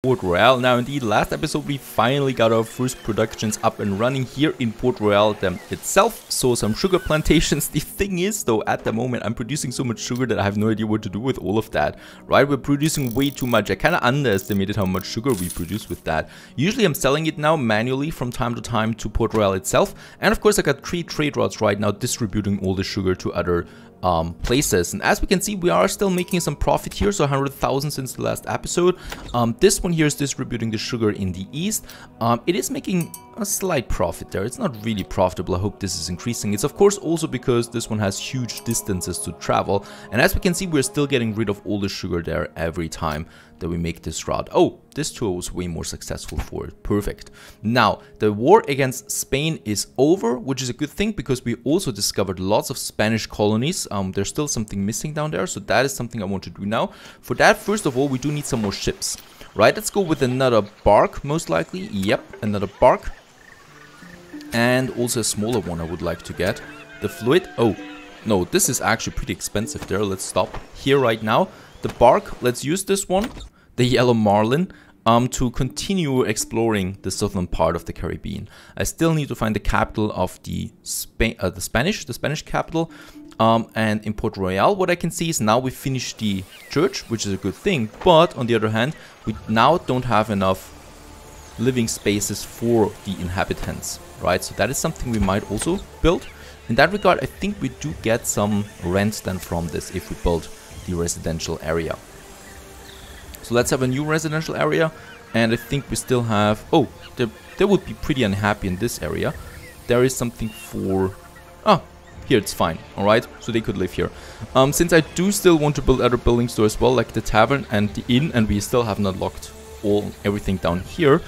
Port Royale. Now indeed, last episode we finally got our first productions up and running here in Port Royale itself. So some sugar plantations. The thing is though, at the moment I'm producing so much sugar that I have no idea what to do with all of that. Right, we're producing way too much. I kind of underestimated how much sugar we produce with that. Usually I'm selling it now manually from time to time to Port Royale itself. And of course I got 3 trade routes right now distributing all the sugar to other places, and as we can see we are still making some profit here, so 100,000 since the last episode. This one here is distributing the sugar in the east. It is making a slight profit there. It's not really profitable. I hope this is increasing. It's of course also because this one has huge distances to travel, and as we can see we're still getting rid of all the sugar there every time that we make this route. Oh, this tour was way more successful for it. Perfect. Now, the war against Spain is over, which is a good thing because we also discovered lots of Spanish colonies. There's still something missing down there, so that is something I want to do now. For that, first of all, we do need some more ships. Right, let's go with another bark, most likely. Yep, another bark. And also a smaller one I would like to get. The fluid. Oh, no, this is actually pretty expensive there. Let's stop here right now. The bark, let's use this one, the yellow marlin, to continue exploring the southern part of the Caribbean. I still need to find the capital of the Spanish capital. And in Port Royale, what I can see is now we finished the church, which is a good thing. But on the other hand, we now don't have enough living spaces for the inhabitants, right? So that is something we might also build. In that regard, I think we do get some rent then from this if we build the residential area. So let's have a new residential area, and I think we still have, oh, they would be pretty unhappy in this area. There is something for, oh, here it's fine, alright, so they could live here. Since I do still want to build other buildings though as well, like the tavern and the inn, and we still have not locked everything down here.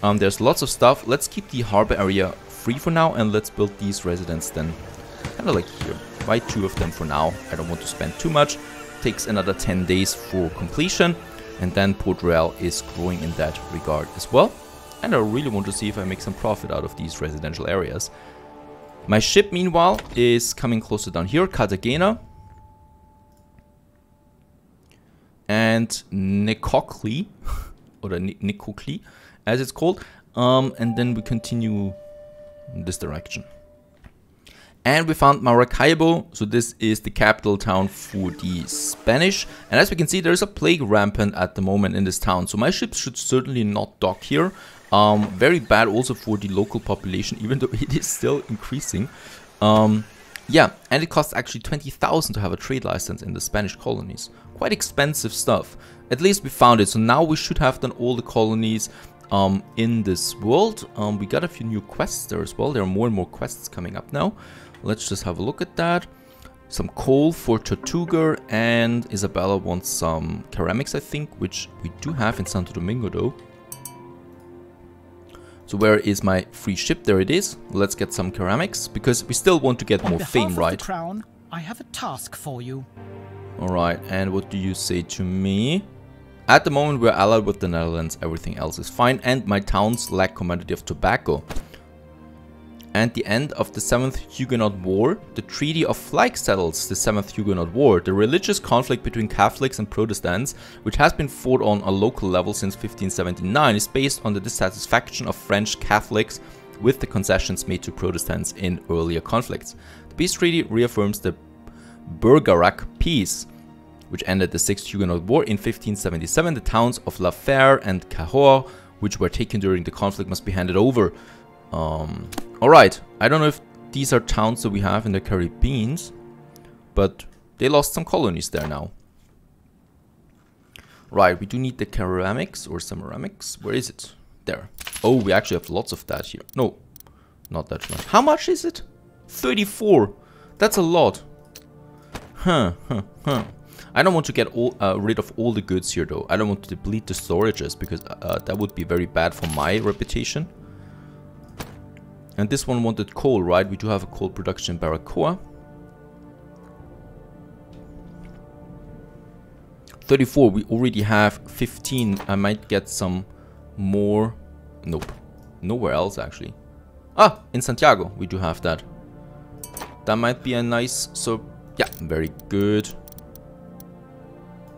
There's lots of stuff. Let's keep the harbor area free for now, and let's build these residents then kind of like here, right? 2 of them for now. I don't want to spend too much. Takes another 10 days for completion, and then Port Royale is growing in that regard as well. And I really want to see if I make some profit out of these residential areas. My ship meanwhile is coming closer down here, Cartagena and Nicocli, or Nicocli as it's called, and then we continue in this direction. And we found Maracaibo, so this is the capital town for the Spanish. And as we can see, there's a plague rampant at the moment in this town. So my ships should certainly not dock here. Very bad also for the local population, even though it is still increasing. Yeah, and it costs actually 20,000 to have a trade license in the Spanish colonies. Quite expensive stuff. At least we found it. So now we should have done all the colonies in this world. We got a few new quests there as well. There are more and more quests coming up now. Let's just have a look at that. Some coal for Tortuga, and Isabella wants some ceramics, I think, which we do have in Santo Domingo though. So where is my free ship? There it is. Let's get some ceramics, because we still want to get more fame, right? On behalf of the Crown, I have a task for you. Alright, and what do you say to me? At the moment we're allied with the Netherlands, everything else is fine, and my towns lack commodity of tobacco. And the end of the 7th Huguenot War, the Treaty of Flag settles the 7th Huguenot War, the religious conflict between Catholics and Protestants, which has been fought on a local level since 1579, is based on the dissatisfaction of French Catholics with the concessions made to Protestants in earlier conflicts. The peace treaty reaffirms the Bergerac Peace, which ended the 6th Huguenot War in 1577. The towns of La Fère and Cahors, which were taken during the conflict, must be handed over. Alright, I don't know if these are towns that we have in the Caribbean, but they lost some colonies there now. Right, we do need the ceramics or ceramics. Where is it? There. Oh, we actually have lots of that here. No, not that much. How much is it? 34. That's a lot. I don't want to get rid of all the goods here though. I don't want to deplete the storages, because that would be very bad for my reputation. And this one wanted coal, right? We do have a coal production in Baracoa. 34, we already have 15. I might get some more. Nope. Nowhere else actually. Ah, in Santiago we do have that. That might be a nice, so yeah, very good.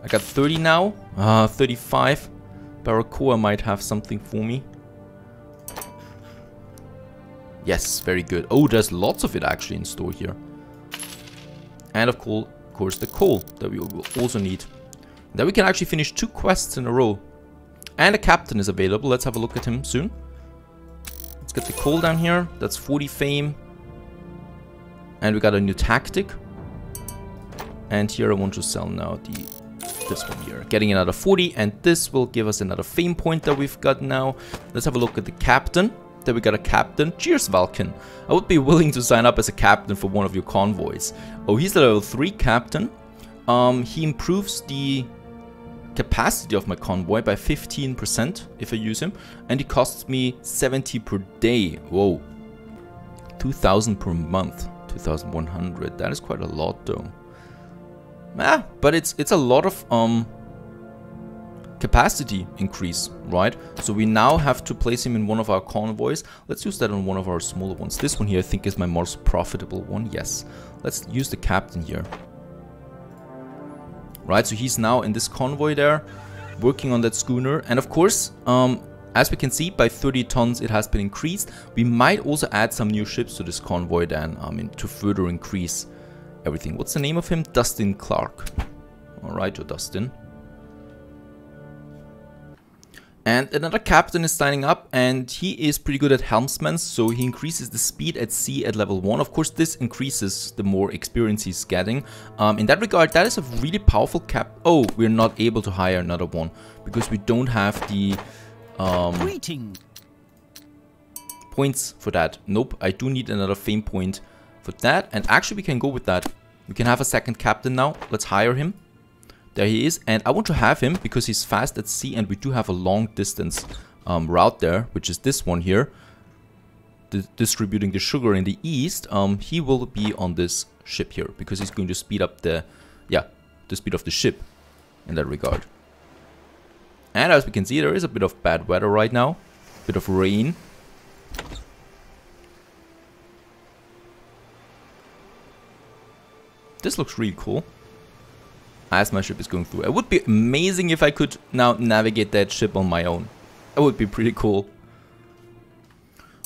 I got 30 now. 35. Barracoa might have something for me. Yes, very good. Oh, there's lots of it actually in store here. And of course the coal that we will also need. Then we can actually finish 2 quests in a row. And a captain is available. Let's have a look at him soon. Let's get the coal down here. That's 40 fame. And we got a new tactic. And here I want to sell now this one here. Getting another 40. And this will give us another fame point that we've got now. Let's have a look at the captain. There we got a captain. Cheers, Vulcan. I would be willing to sign up as a captain for one of your convoys. Oh, he's a level 3 captain. He improves the capacity of my convoy by 15% if I use him. And he costs me 70 per day. Whoa. 2,000 per month. 2,100. That is quite a lot though. But it's a lot of capacity increase, right? So we now have to place him in one of our convoys. Let's use that on one of our smaller ones. This one here I think is my most profitable one. Yes. Let's use the captain here. Right, so he's now in this convoy there, working on that schooner. And of course, as we can see, by 30 tons it has been increased. We might also add some new ships to this convoy then, to further increase everything. What's the name of him? Dustin Clark. Alright, or Dustin. And another captain is signing up, and he is pretty good at helmsman, so he increases the speed at sea at level 1. Of course, this increases the more experience he's getting. In that regard, that is a really powerful cap. Oh, we're not able to hire another one because we don't have the points for that. Nope, I do need another fame point for that. And actually, we can go with that. We can have a second captain now. Let's hire him. There he is, and I want to have him because he's fast at sea, and we do have a long distance route there, which is this one here, distributing the sugar in the east. He will be on this ship here because he's going to speed up the speed of the ship in that regard. And as we can see, there is a bit of bad weather right now, a bit of rain. This looks really cool. As my ship is going through. It would be amazing if I could now navigate that ship on my own. That would be pretty cool.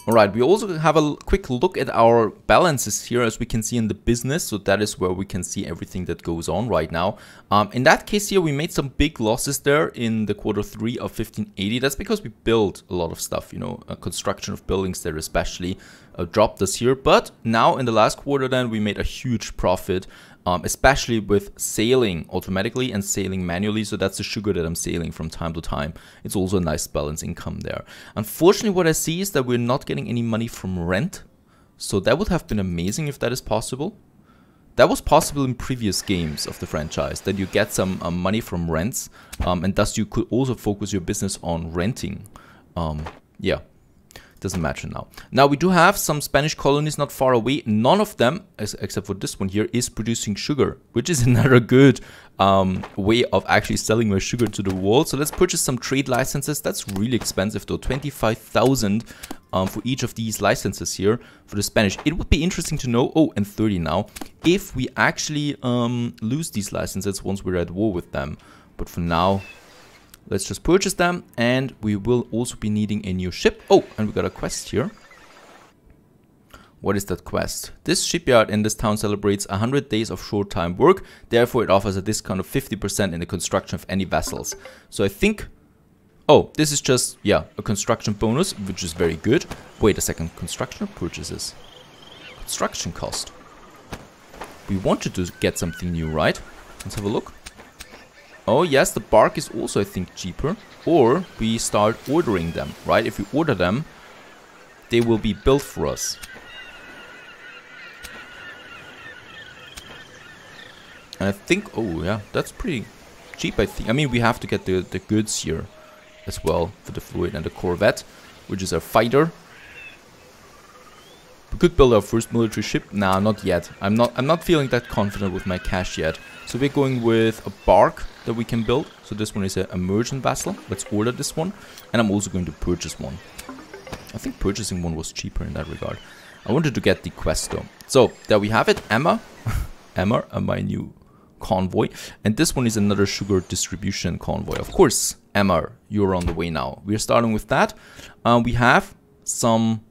Alright, we also have a quick look at our balances here, as we can see in the business. So that is where we can see everything that goes on right now. In that case here, we made some big losses there in the Q3 of 1580. That's because we built a lot of stuff, you know, construction of buildings there especially dropped us here. But now in the last quarter then, we made a huge profit. Especially with sailing automatically and sailing manually. So that's the sugar that I'm sailing from time to time. It's also a nice balance income there. Unfortunately, what I see is that we're not getting any money from rent. So that would have been amazing if that is possible. That was possible in previous games of the franchise, that you get some money from rents. And thus you could also focus your business on renting. Yeah. Doesn't matter now. Now we do have some Spanish colonies not far away. None of them, except for this one here, is producing sugar, which is another good way of actually selling my sugar to the world. So let's purchase some trade licenses. That's really expensive though, 25,000 for each of these licenses here for the Spanish. It would be interesting to know, oh, and 30 now, if we actually lose these licenses once we're at war with them. But for now, let's just purchase them, and we will also be needing a new ship. Oh, and we got a quest here. What is that quest? This shipyard in this town celebrates 100 days of short-time work. Therefore, it offers a discount of 50% in the construction of any vessels. So I think... Oh, this is just, yeah, a construction bonus, which is very good. Wait a second. Construction or purchases? Construction cost. We wanted to get something new, right? Let's have a look. Oh yes, the bark is also, I think, cheaper. Or we start ordering them, right? If we order them, they will be built for us. And I think, oh yeah, that's pretty cheap, I think. I mean, we have to get the goods here as well for the fluid and the corvette, which is a fighter. We could build our first military ship. Nah, not yet. I'm not feeling that confident with my cash yet. So we're going with a bark that we can build. So this one is a merchant vessel. Let's order this one. And I'm also going to purchase one. I think purchasing one was cheaper in that regard. I wanted to get the quest though. So there we have it. Emma. Emma, my new convoy. And this one is another sugar distribution convoy. Of course, Emma, you're on the way now. We're starting with that. We have some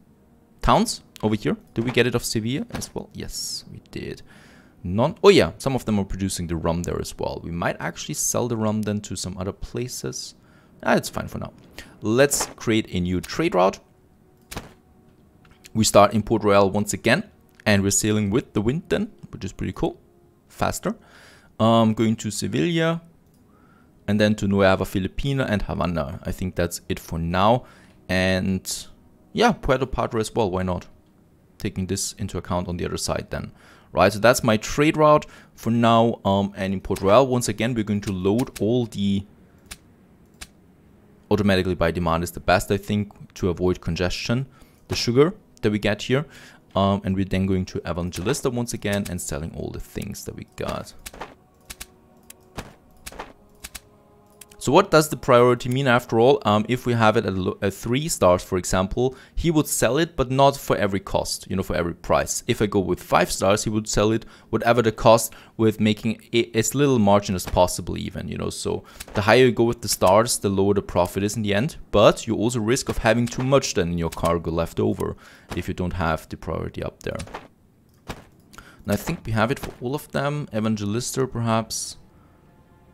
towns over here. Did we get it off Sevilla as well? Yes, we did. Oh yeah, some of them are producing the rum there as well. We might actually sell the rum then to some other places. It's fine for now. Let's create a new trade route. We start in Port Royale once again, and we're sailing with the wind then, which is pretty cool. Faster. Going to Sevilla, and then to Nueva Filipina and Havana. I think that's it for now. And yeah, Puerto Padre as well, why not? Taking this into account on the other side then. Right, so that's my trade route for now. And in Port Royale, once again, we're going to load all the automatically by demand is the best, I think, to avoid congestion. The sugar that we get here. And we're then going to Evangelista once again and selling all the things that we got. So what does the priority mean after all? If we have it at 3 stars, for example, he would sell it, but not for every cost, you know, for every price. If I go with 5 stars, he would sell it whatever the cost, with making as little margin as possible even, you know. So the higher you go with the stars, the lower the profit is in the end. But you also risk of having too much then in your cargo left over if you don't have the priority up there. And I think we have it for all of them. Evangelista perhaps.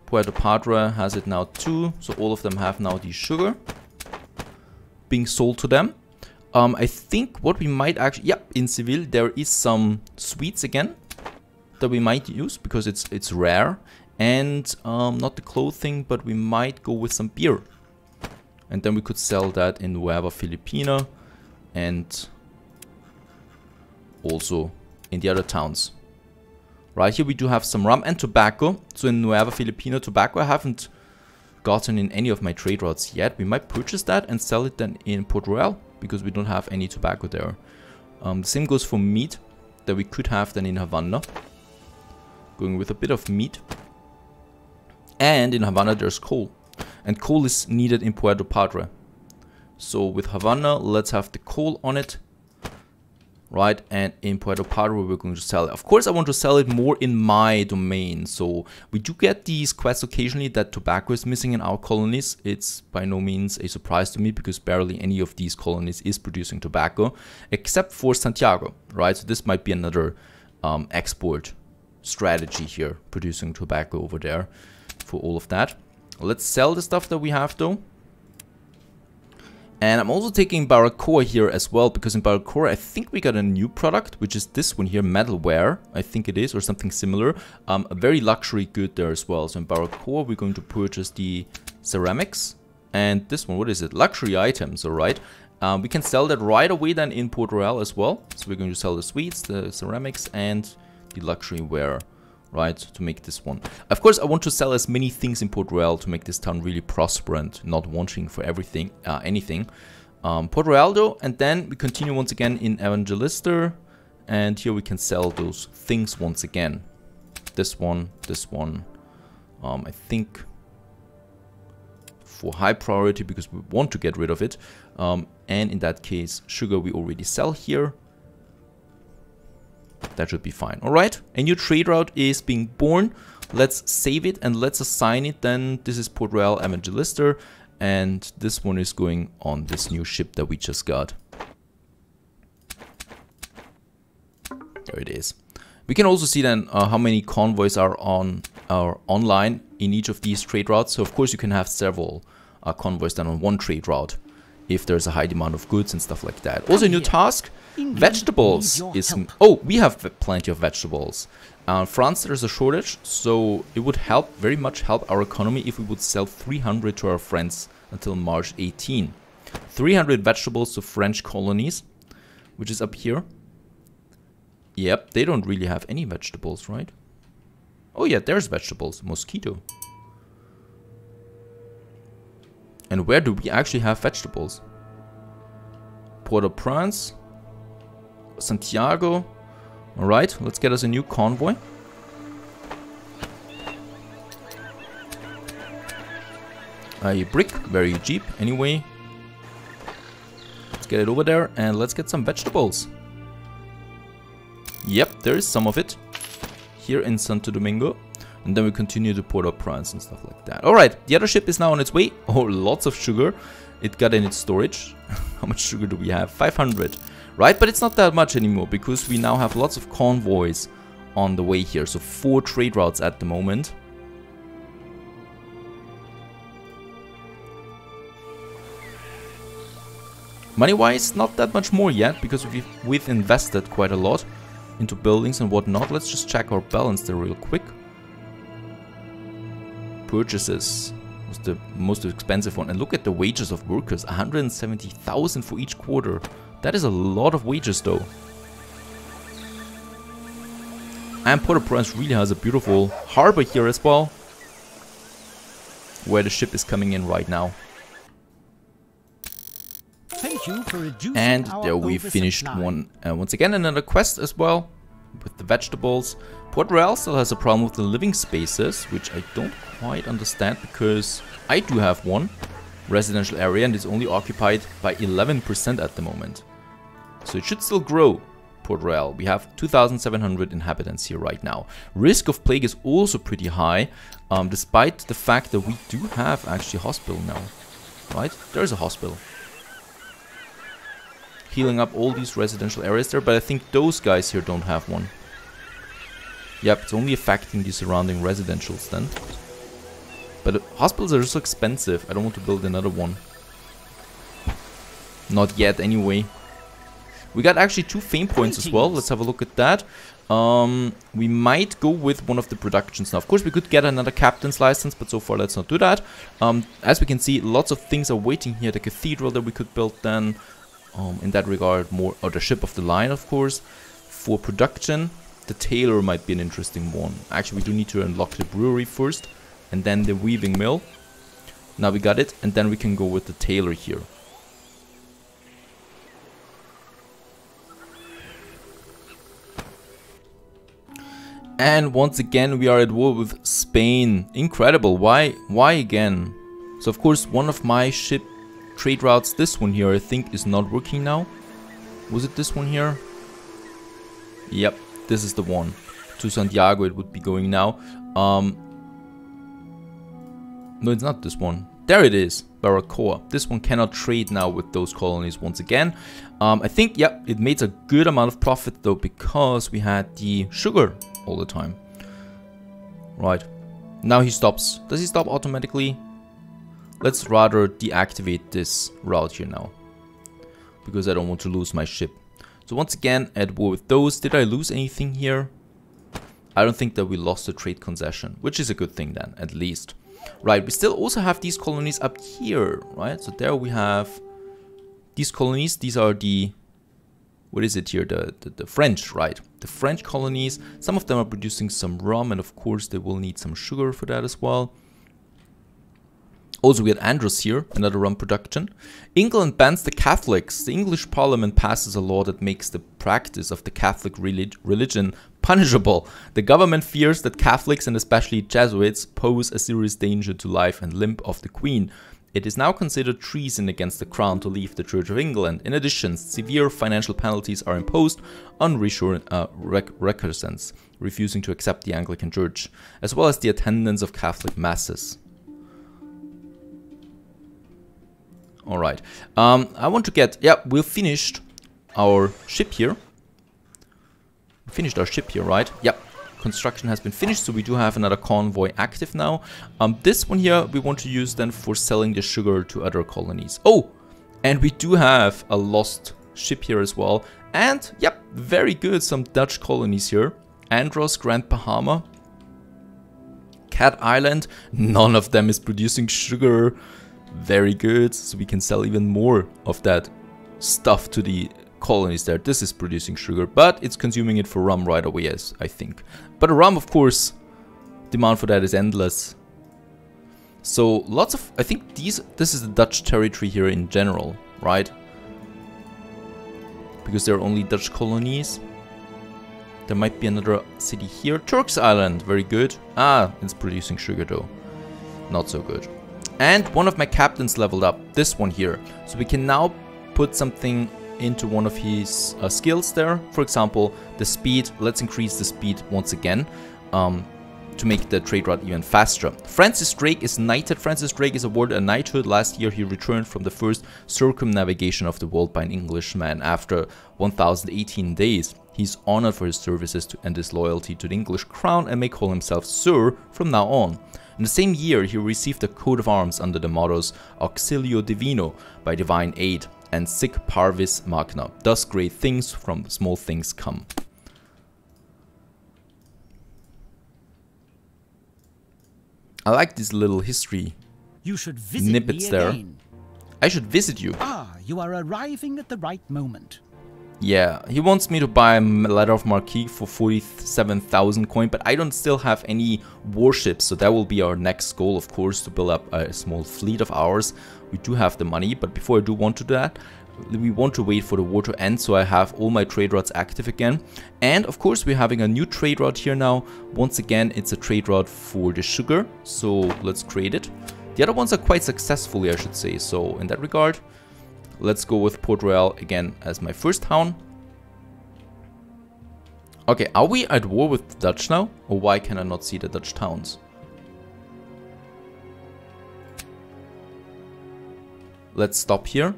Puerto Padre has it now too, so all of them have now the sugar being sold to them. I think what we might actually, yep, in Seville there is some sweets again that we might use because it's rare, and not the clothing, but we might go with some beer, and then we could sell that in Nueva Filipina and also in the other towns. Right, here we do have some rum and tobacco. So in Nueva Filipina, tobacco I haven't gotten in any of my trade routes yet. We might purchase that and sell it then in Port Royale, because we don't have any tobacco there. The same goes for meat that we could have then in Havana. Going with a bit of meat. And in Havana there's coal. And coal is needed in Puerto Padre. So with Havana, let's have the coal on it. Right, and in Puerto Padre we're going to sell it. Of course I want to sell it more in my domain. So we do get these quests occasionally that tobacco is missing in our colonies. It's by no means a surprise to me, because barely any of these colonies is producing tobacco, except for Santiago, right? So this might be another export strategy here, producing tobacco over there for all of that. Let's sell the stuff that we have though. And I'm also taking Maracaibo here as well, because in Maracaibo I think we got a new product, which is this one here, metalware, I think it is, or something similar. A very luxury good there as well. So in Maracaibo we're going to purchase the ceramics, and this one, what is it? Luxury items, alright. We can sell that right away then in Port Royale as well. So we're going to sell the sweets, the ceramics, and the luxury ware. Right, to make this one. Of course, I want to sell as many things in Port Royale to make this town really prosper and not wanting for everything, anything. Port Royale though, and then we continue once again in Evangelista, and here we can sell those things once again. This one, I think for high priority because we want to get rid of it. And in that case, sugar we already sell here. That should be fine. Alright, a new trade route is being born. Let's save it and let's assign it then. This is Port Royale Evangelista, and this one is going on this new ship that we just got. There it is. We can also see then how many convoys are online in each of these trade routes. So of course you can have several convoys then on one trade route if there's a high demand of goods and stuff like that. Also a new task, vegetables is... Oh, we have plenty of vegetables. France, there's a shortage, so it would help, very much help our economy if we would sell 300 to our friends until March 18. 300 vegetables to French colonies, which is up here. Yep, they don't really have any vegetables, right? Oh yeah, there's vegetables. Mosquito. And where do we actually have vegetables? Port-au-Prince, Santiago. Alright, let's get us a new convoy. A brick, very cheap anyway. Let's get it over there and let's get some vegetables. Yep, there is some of it here in Santo Domingo. And then we continue to Port-au-Prince and stuff like that. Alright, the other ship is now on its way. Oh, lots of sugar. It got in its storage. How much sugar do we have? 500. Right, but it's not that much anymore because we now have lots of convoys on the way here. So 4 trade routes at the moment. Money-wise, not that much more yet because we've invested quite a lot into buildings and whatnot. Let's just check our balance there real quick. Purchases was the most expensive one. And look at the wages of workers. 170,000 for each quarter. That is a lot of wages though. And Port-au-Prince really has a beautiful harbor here as well, where the ship is coming in right now. Thank you for reducing and our there we finished oversupply. one once again another quest as well with the vegetables. Port Royale still has a problem with the living spaces, which I don't quite understand because I do have one residential area and it's only occupied by 11% at the moment. So it should still grow. Port Royale. We have 2,700 inhabitants here right now. Risk of plague is also pretty high, despite the fact that we do have actually a hospital now. Right? There's a hospital. Healing up all these residential areas there, but I think those guys here don't have one. Yep, it's only affecting the surrounding residentials then. But hospitals are so expensive, I don't want to build another one. Not yet anyway. We got actually 2 fame points as well, let's have a look at that. We might go with one of the productions now. Of course we could get another captain's license, but so far let's not do that. As we can see, lots of things are waiting here. The cathedral that we could build then. In that regard, more, or the ship of the line, of course. For production, the tailor might be an interesting one. Actually, we do need to unlock the brewery first, and then the weaving mill. Now we got it, and then we can go with the tailor here. And once again, we are at war with Spain. Incredible. Why again? So, of course, one of my ship trade routes, this one here, I think is not working now. Was it this one here? Yep, this is the one. To Santiago it would be going now. No, it's not this one. There it is, Maracaibo. This one cannot trade now with those colonies once again. I think, yep, it made a good amount of profit though because we had the sugar all the time. Right, now he stops. Does he stop automatically? Let's rather deactivate this route here now, because I don't want to lose my ship. So once again, at war with those. Did I lose anything here? I don't think that we lost the trade concession, which is a good thing then, at least. Right, we still also have these colonies up here, right? So there we have these colonies. These are the, what is it here? The French, right? The French colonies. Some of them are producing some rum, and of course they will need some sugar for that as well. Also, we had Andros here, another rum production. England bans the Catholics. The English Parliament passes a law that makes the practice of the Catholic religion punishable. The government fears that Catholics and especially Jesuits pose a serious danger to life and limb of the Queen. It is now considered treason against the Crown to leave the Church of England. In addition, severe financial penalties are imposed on recusants refusing to accept the Anglican Church, as well as the attendance of Catholic masses. Alright, I want to get, yeah, we finished our ship here. We finished our ship here, right? Yep, construction has been finished, so we do have another convoy active now. This one here, we want to use then for selling the sugar to other colonies. Oh, and we do have a lost ship here as well. And, yep, very good, some Dutch colonies here. Andros, Grand Bahama, Cat Island, none of them is producing sugar. Very good, so we can sell even more of that stuff to the colonies there. This is producing sugar, but it's consuming it for rum right away, as I think. But the rum, of course, demand for that is endless. So lots of, I think this is the Dutch territory here in general, right? Because there are only Dutch colonies. There might be another city here. Turks Island, very good. Ah, it's producing sugar though. Not so good. And one of my captains leveled up, this one here. So we can now put something into one of his skills there. For example, the speed. Let's increase the speed once again. to make the trade route even faster. Francis Drake is knighted. Francis Drake is awarded a knighthood. Last year he returned from the first circumnavigation of the world by an Englishman after 1018 days. He's honored for his services and his loyalty to the English crown and may call himself Sir from now on. In the same year he received a coat of arms under the mottos Auxilio Divino, by divine aid, and Sic Parvis Magna. Thus great things from small things come. I like this little history You should visit snippets me there. again. I should visit you. Ah, you are arriving at the right moment. Yeah, he wants me to buy a ladder of Marquis for 47,000 coin, but I don't still have any warships, so that will be our next goal, of course, to build up a small fleet of ours. We do have the money, but before I do want to do that, we want to wait for the war to end, so I have all my trade routes active again. And of course we're having a new trade route here now. Once again, it's a trade route for the sugar, so let's create it. The other ones are quite successfully, I should say, so in that regard, let's go with Port Royale again as my first town. Okay, are we at war with the Dutch now? Or why can I not see the Dutch towns? Let's stop here.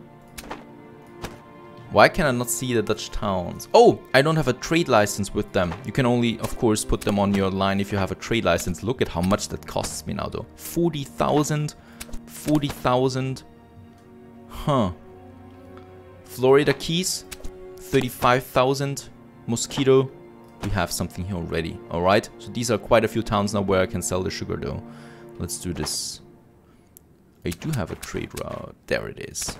Why can I not see the Dutch towns? Oh, I don't have a trade license with them. You can only, of course, put them on your line if you have a trade license. Look at how much that costs me now, though. 40,000. 40,000. Huh. Florida Keys. 35,000. Mosquito. We have something here already. Alright. So these are quite a few towns now where I can sell the sugar, though. Let's do this. I do have a trade route. There it is.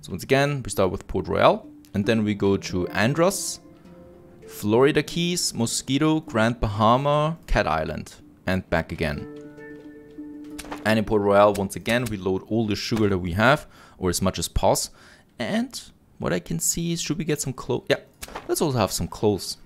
So once again, we start with Port Royale, and then we go to Andros, Florida Keys, Mosquito, Grand Bahama, Cat Island, and back again. And in Port Royale, once again, we load all the sugar that we have, or as much as possible. And what I can see is, should we get some clothes? Yeah, let's also have some clothes.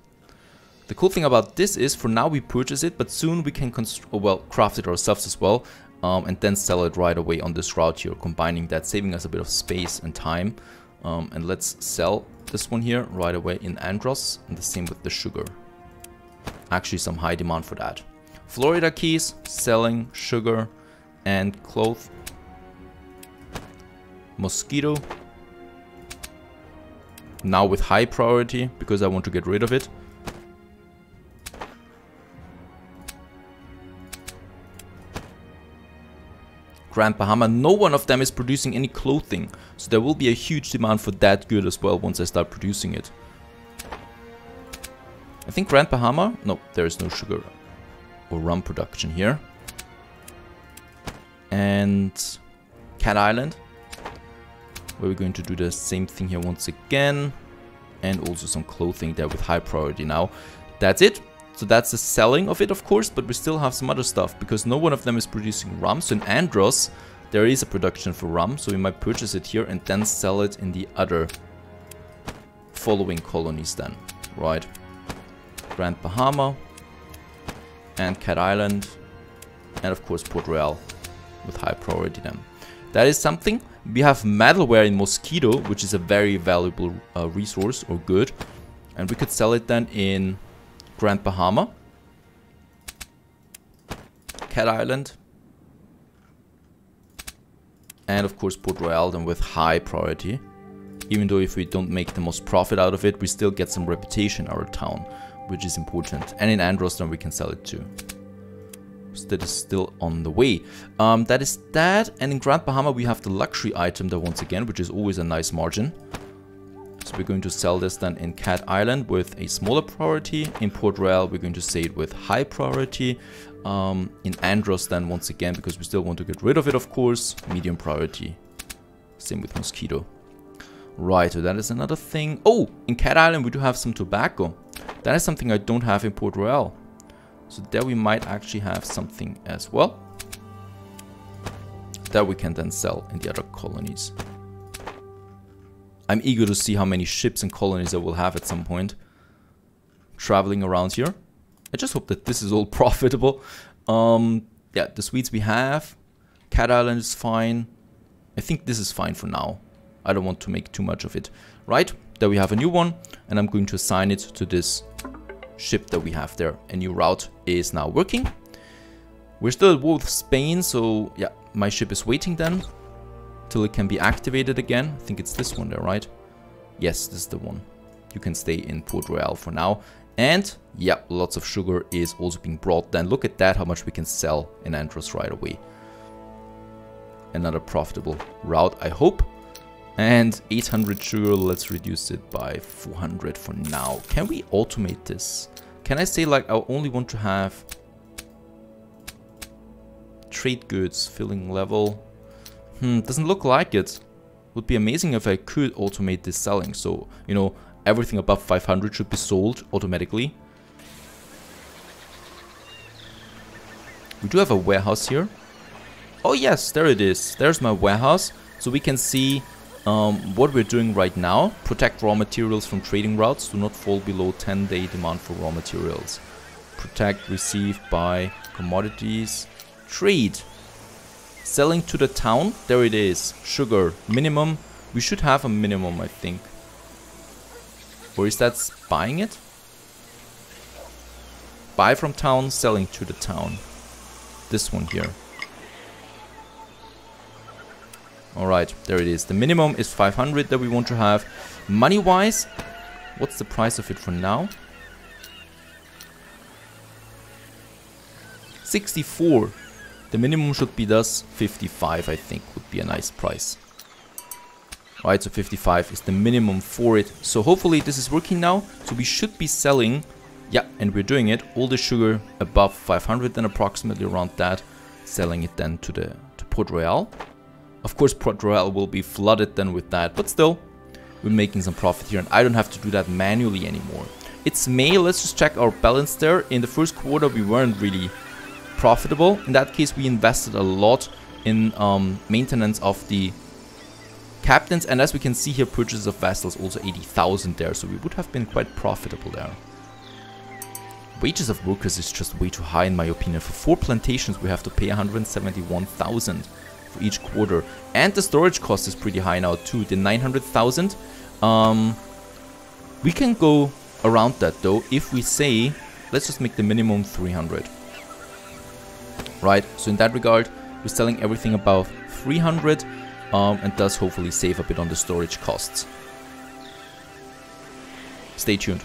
The cool thing about this is, for now we purchase it, but soon we can craft it ourselves as well. And then sell it right away on this route here, combining that, saving us a bit of space and time. And let's sell this one here right away in Andros, and the same with the sugar. Actually, some high demand for that. Florida Keys, selling sugar and cloth. Mosquito. Now with high priority, because I want to get rid of it. Grand Bahama, no one of them is producing any clothing, so there will be a huge demand for that good as well once I start producing it. I think Grand Bahama, no, there is no sugar or rum production here. And Cat Island, where we're going to do the same thing here once again, and also some clothing there with high priority now. That's it. So that's the selling of it, of course, but we still have some other stuff, because no one of them is producing rum. So in Andros, there is a production for rum, so we might purchase it here and then sell it in the other following colonies then, right? Grand Bahama, and Cat Island, and of course Port Royale with high priority then. That is something. We have metalware in Mosquito, which is a very valuable resource or good, and we could sell it then in Grand Bahama, Cat Island, and of course Port Royale then with high priority. Even though if we don't make the most profit out of it, we still get some reputation in our town, which is important. And in Andros then we can sell it too. So that is still on the way. That is that. And in Grand Bahama we have the luxury item there once again, which is always a nice margin. So we're going to sell this then in Cat Island with a smaller priority. In Port Royale, we're going to say it with high priority. In Andros then once again, because we still want to get rid of it, of course, medium priority. Same with Mosquito. Right, so that is another thing. Oh, in Cat Island we do have some tobacco. That is something I don't have in Port Royale. So there we might actually have something as well, that we can then sell in the other colonies. I'm eager to see how many ships and colonies I will have at some point traveling around here. I just hope that this is all profitable. Yeah, the Swedes we have. Cat Island is fine. I think this is fine for now. I don't want to make too much of it. Right, there we have a new one, and I'm going to assign it to this ship that we have there. A new route is now working. We're still at war with Spain, so yeah, my ship is waiting then till it can be activated again. I think it's this one there, right? Yes, this is the one. You can stay in Port Royale for now. And yeah, lots of sugar is also being brought then. Look at that, how much we can sell in Andros right away. Another profitable route, I hope. And 800 sugar, let's reduce it by 400 for now. Can we automate this? Can I say like I only want to have trade goods filling level? Doesn't look like it. Would be amazing if I could automate this selling. So, you know, everything above 500 should be sold automatically. We do have a warehouse here. Oh yes, there it is. There's my warehouse. So we can see what we're doing right now. Protect raw materials from trading routes. Do not fall below 10-day demand for raw materials. Protect received by commodities. Trade. Selling to the town. There it is. Sugar. Minimum. We should have a minimum, I think. Or is that buying it? Buy from town, selling to the town. This one here. Alright, there it is. The minimum is 500 that we want to have. Money-wise, what's the price of it for now? 64. The minimum should be thus 55, I think, would be a nice price. Alright, so 55 is the minimum for it. So hopefully this is working now. So we should be selling, yeah, and we're doing it, all the sugar above 500, then approximately around that. Selling it then to Port Royale. Of course, Port Royale will be flooded then with that, but still, we're making some profit here, and I don't have to do that manually anymore. It's May, let's just check our balance there. In the first quarter, we weren't really profitable. In that case, we invested a lot in maintenance of the captains, and as we can see here, purchase of vessels, also 80,000 there, so we would have been quite profitable there. Wages of workers is just way too high in my opinion. For 4 plantations, we have to pay 171,000. For each quarter, and the storage cost is pretty high now too, the 900,000. We can go around that though if we say let's just make the minimum 300, right? So in that regard, we're selling everything above 300 and thus hopefully save a bit on the storage costs. Stay tuned.